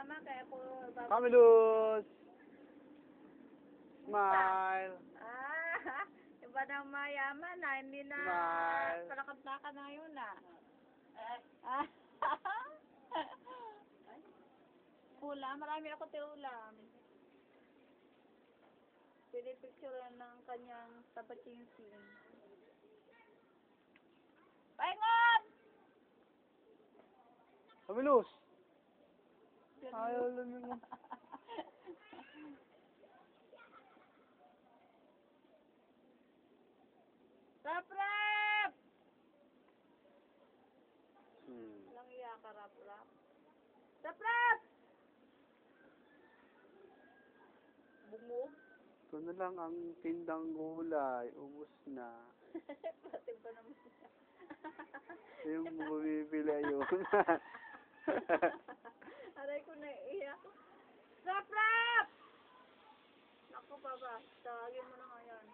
mama, kaya po Camillus! Smile! Ah, iba na mayaman na, hindi na Smile. palakad-lakad na yun ah. Ah. Ulam, marami ako ulam. Pwede picturean ng kanyang tabachinsing. Paingon! Camillus! Ayaw lumin mo. Rap-rap! Lang iya ka, rap-rap. Rap-rap! Bungog? Ito na lang ang tindang gulay. Ubus na. Pati ba naman siya? Yung bumibili yun. Aray ko naiiyak. Rap-rap! Naku, baba. Tawagin mo na ngayon.